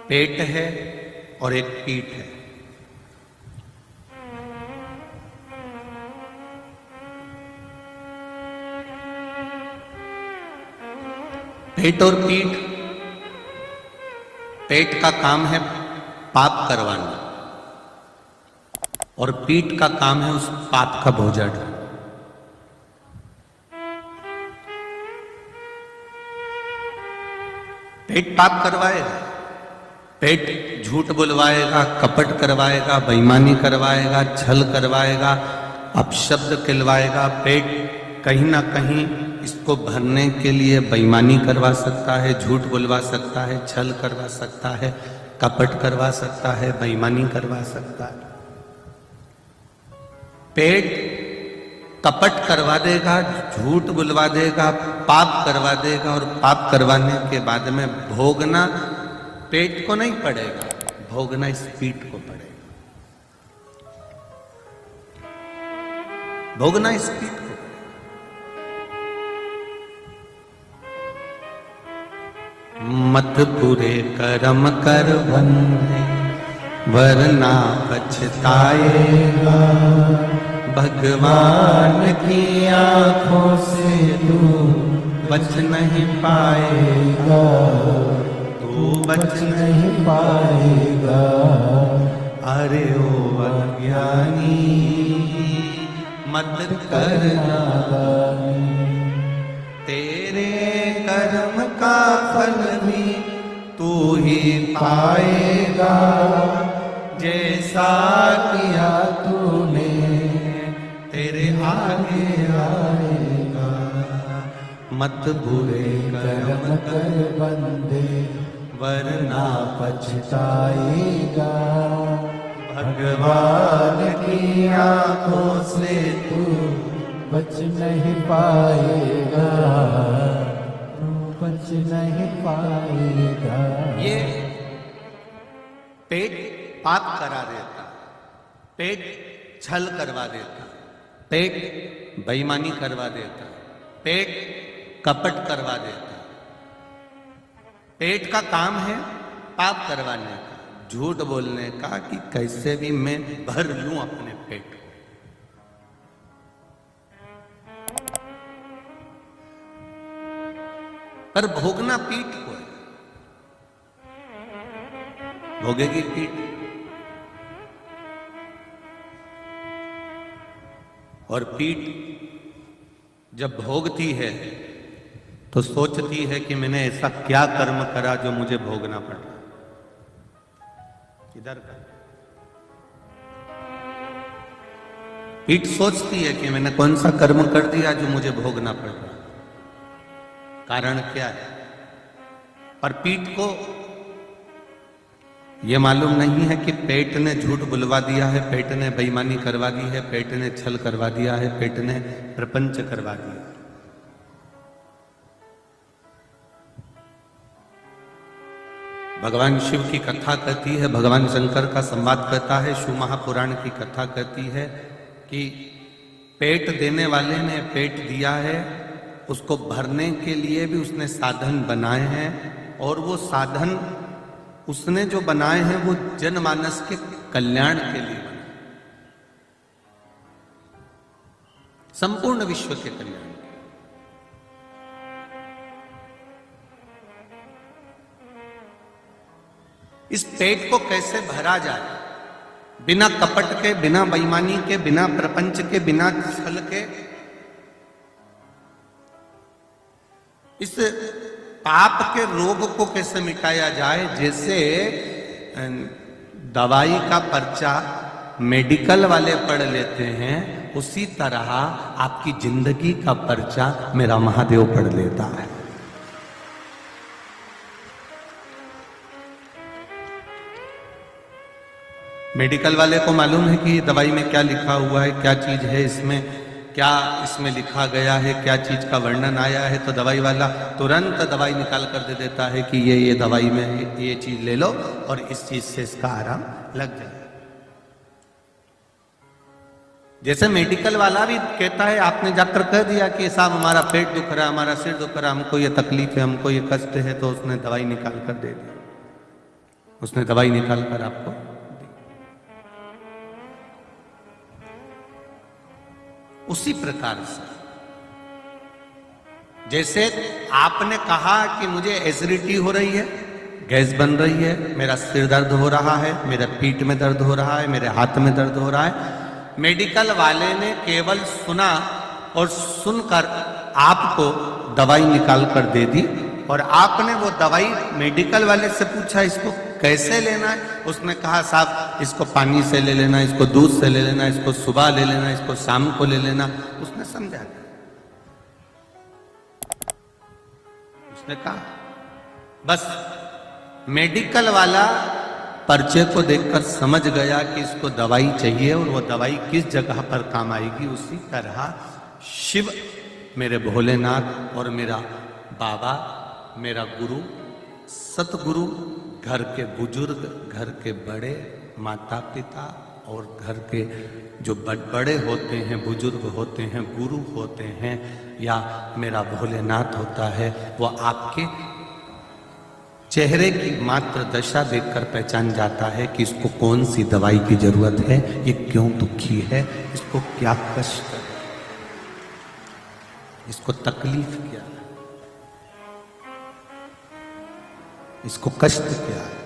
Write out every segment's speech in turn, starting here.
पेट है और एक पीठ है। पेट और पीठ, पेट का काम है पाप करवाना और पीठ का काम है उस पाप का भोजन। पेट पाप करवाएगा, पेट झूठ बुलवाएगा, कपट करवाएगा, बेईमानी करवाएगा, छल करवाएगा, अपशब्द कहलवाएगा। पेट कहीं ना कहीं इसको भरने के लिए बेईमानी करवा सकता है, झूठ बुलवा सकता है, छल करवा सकता है, कपट करवा सकता है, बेईमानी करवा सकता है। पेट कपट करवा देगा, झूठ बुलवा देगा, पाप करवा देगा और पाप करवाने के बाद में भोगना पेट को नहीं पड़ेगा, भोगना इस पीठ को पड़ेगा, भोगना इस पीठ को। मत बुरे कर्म कर बंदे वरना पछताएगा, भगवान की आंखों से तू बच नहीं पाएगा, तू बच नहीं पाएगा। अरे ओ अज्ञानी मत करना, तेरे कर्म का फल भी तू ही पाएगा, जैसा किया तूने तेरे आगे आएगा। मत बुरे कर्म कर बंदे वरना पछताएगा, भगवान की आंखों से तू बच नहीं पाएगा, तू बच नहीं पाएगा। ये पेट पाप करा देता, पेट छल करवा देता, पेट बेईमानी करवा देता, पेट कपट करवा देता। पेट का काम है पाप करवाने का, झूठ बोलने का कि कैसे भी मैं भर लूं अपने पेट को। पर भोगना पीठ को है, भोगेगी पीठ। और पीठ जब भोगती है तो सोचती है कि मैंने ऐसा क्या कर्म करा जो मुझे भोगना पड़ा। इधर का पीठ सोचती है कि मैंने कौन सा कर्म कर दिया जो मुझे भोगना पड़ रहा, कारण क्या है। पर पीठ को यह मालूम नहीं है कि पेट ने झूठ बुलवा दिया है, पेट ने बेईमानी करवा दी है, पेट ने छल करवा दिया है, पेट ने प्रपंच करवा दिया। भगवान शिव की कथा कहती है, भगवान शंकर का संवाद कहता है, शिव महापुराण की कथा कहती है कि पेट देने वाले ने पेट दिया है, उसको भरने के लिए भी उसने साधन बनाए हैं, और वो साधन उसने जो बनाए हैं वो जनमानस के कल्याण के लिए बने, संपूर्ण विश्व के कल्याण। इस पेट को कैसे भरा जाए, बिना कपट के, बिना बेईमानी के, बिना प्रपंच के, बिना छल के। इस पाप के रोग को कैसे मिटाया जाए। जैसे दवाई का पर्चा मेडिकल वाले पढ़ लेते हैं, उसी तरह आपकी जिंदगी का पर्चा मेरा महादेव पढ़ लेता है। मेडिकल वाले को मालूम है कि दवाई में क्या लिखा हुआ है, क्या चीज है इसमें, क्या इसमें लिखा गया है, क्या चीज का वर्णन आया है। तो दवाई वाला तुरंत दवाई निकाल कर दे देता है कि ये दवाई में ये चीज ले लो और इस चीज से इसका आराम लग जाए। जैसे मेडिकल वाला भी कहता है, आपने जाकर कह दिया कि साहब हमारा पेट दुख रहा है, हमारा सिर दुख रहा है, हमको ये तकलीफ है, हमको ये कष्ट है, तो उसने दवाई निकाल कर दे दी। उसने दवाई निकाल कर आपको दी। उसी प्रकार से जैसे आपने कहा कि मुझे एसिडिटी हो रही है, गैस बन रही है, मेरा सिर दर्द हो रहा है, मेरा पीठ में दर्द हो रहा है, मेरे हाथ में दर्द हो रहा है, मेडिकल वाले ने केवल सुना और सुनकर आपको दवाई निकाल कर दे दी, और आपने वो दवाई मेडिकल वाले से पूछा इसको कैसे लेना है, उसने कहा साहब इसको पानी से ले लेना, इसको दूध से ले लेना, इसको सुबह ले लेना, इसको शाम को ले लेना। उसने समझा, उसने कहा बस मेडिकल वाला पर्चे को देखकर समझ गया कि इसको दवाई चाहिए और वो दवाई किस जगह पर काम आएगी। उसी तरह शिव मेरे भोलेनाथ और मेरा बाबा, मेरा गुरु, सतगुरु, घर के बुजुर्ग, घर के बड़े, माता पिता और घर के जो बड़े होते हैं, बुजुर्ग होते हैं, गुरु होते हैं, या मेरा भोलेनाथ होता है, वो आपके चेहरे की मात्र दशा देखकर पहचान जाता है कि इसको कौन सी दवाई की जरूरत है, ये क्यों दुखी है, इसको क्या कष्ट है, इसको तकलीफ क्या है, इसको कष्ट क्या है।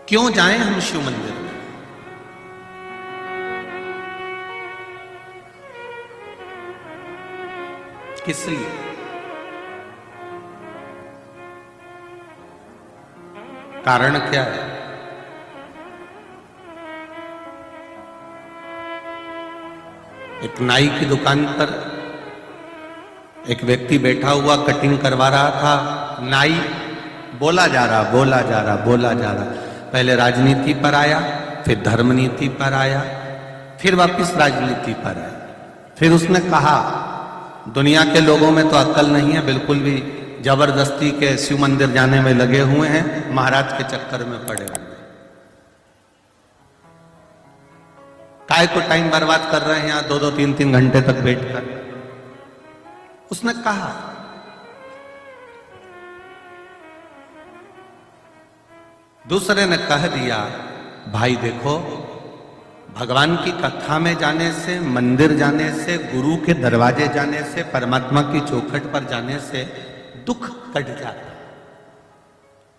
क्यों जाएं हम शिव मंदिर में? किस लिए? कारण क्या है? एक नाई की दुकान पर एक व्यक्ति बैठा हुआ कटिंग करवा रहा था। नाई बोला जा रहा, बोला जा रहा, बोला जा रहा, पहले राजनीति पर आया, फिर धर्म नीति पर आया, फिर वापस राजनीति पर आया। फिर उसने कहा दुनिया के लोगों में तो अक्ल नहीं है, बिल्कुल भी जबरदस्ती के शिव मंदिर जाने में लगे हुए हैं, महाराज के चक्कर में पड़े हुए, काय को टाइम बर्बाद कर रहे हैं यहां 2-2, 3-3 घंटे तक बैठकर। उसने कहा दूसरे ने कह दिया भाई देखो, भगवान की कथा में जाने से, मंदिर जाने से, गुरु के दरवाजे जाने से, परमात्मा की चौखट पर जाने से दुख कट जाता है।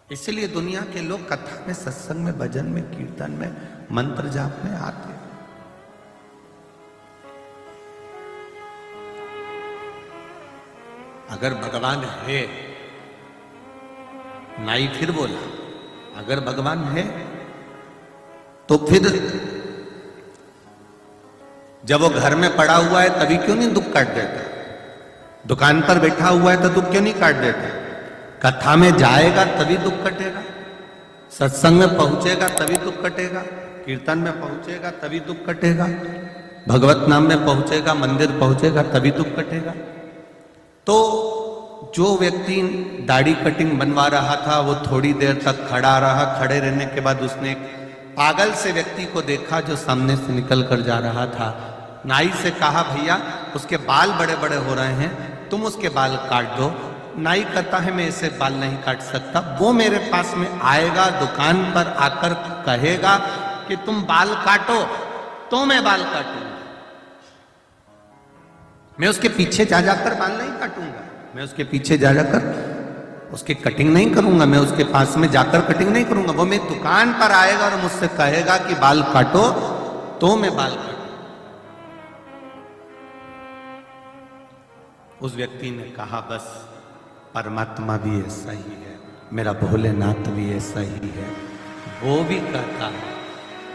इसलिए दुनिया के लोग कथा में, सत्संग में, भजन में, कीर्तन में, मंत्र जाप में आते हैं। अगर भगवान है, नाई फिर बोला, अगर भगवान है तो फिर जब वो घर में पड़ा हुआ है तभी क्यों नहीं दुख काट देता? दुकान पर बैठा हुआ है तो दुख क्यों नहीं काट देता? कथा में जाएगा तभी दुख कटेगा, सत्संग में पहुंचेगा तभी दुख कटेगा, कीर्तन में पहुंचेगा तभी दुख कटेगा, भगवत नाम में पहुंचेगा, मंदिर पहुंचेगा तभी दुख कटेगा। तो जो व्यक्ति दाढ़ी कटिंग बनवा रहा था वो थोड़ी देर तक खड़ा रहा, खड़े रहने के बाद उसने एक पागल से व्यक्ति को देखा जो सामने से निकल कर जा रहा था। नाई से कहा भैया उसके बाल बड़े बड़े हो रहे हैं, तुम उसके बाल काट दो। नाई कहता है मैं इसे बाल नहीं काट सकता। वो मेरे पास में आएगा, दुकान पर आकर कहेगा कि तुम बाल काटो, तो मैं बाल काटूंगा। मैं उसके पीछे जा जाकर बाल नहीं काटूंगा, मैं उसके पीछे जा जाकर उसकी कटिंग नहीं करूंगा, मैं उसके पास में जाकर कटिंग नहीं करूंगा। वो मेरी दुकान पर आएगा और मुझसे कहेगा कि बाल काटो, तो मैं बाल काटूंगा। उस व्यक्ति ने कहा बस परमात्मा भी ऐसा ही है, मेरा भोलेनाथ भी ऐसा ही है। वो भी कहता है,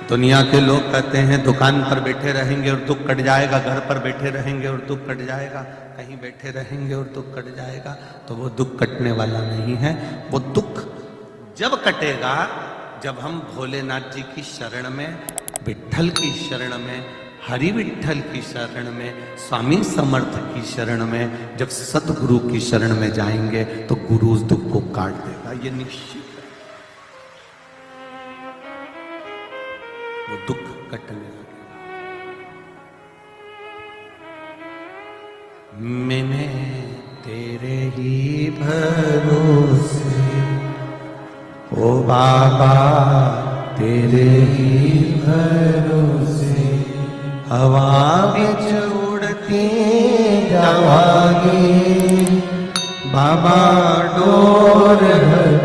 दुनिया के लोग कहते हैं दुकान पर बैठे रहेंगे और दुख कट जाएगा, घर पर बैठे रहेंगे और दुख कट जाएगा, कहीं बैठे रहेंगे और दुख कट जाएगा। तो वो दुख कटने वाला नहीं है। वो दुख जब कटेगा जब हम भोलेनाथ जी की शरण में, विठ्ठल की शरण में, हरि विठ्ठल की शरण में, स्वामी समर्थ की शरण में, जब सतगुरु की शरण में जाएंगे तो गुरु उस दुख को काट देगा, ये निश्चित है। वो दुख कटने लगेगा। मैंने तेरे बाबा तेरे ही भरोसे हवा बिच उड़ती जावांगे। बाबा डोर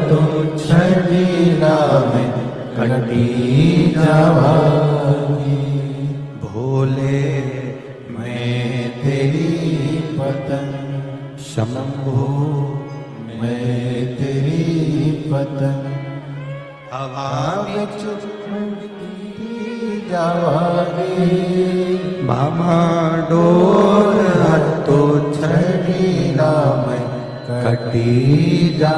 तो छड़ीना में कटी जावांगी। भोले मैं तेरी पतंग, शंभो मैं तेरी पतंग, हवा बिच उड़ती जावांगी। बाबा डोर तो छड़ी ना मैं कटी जा।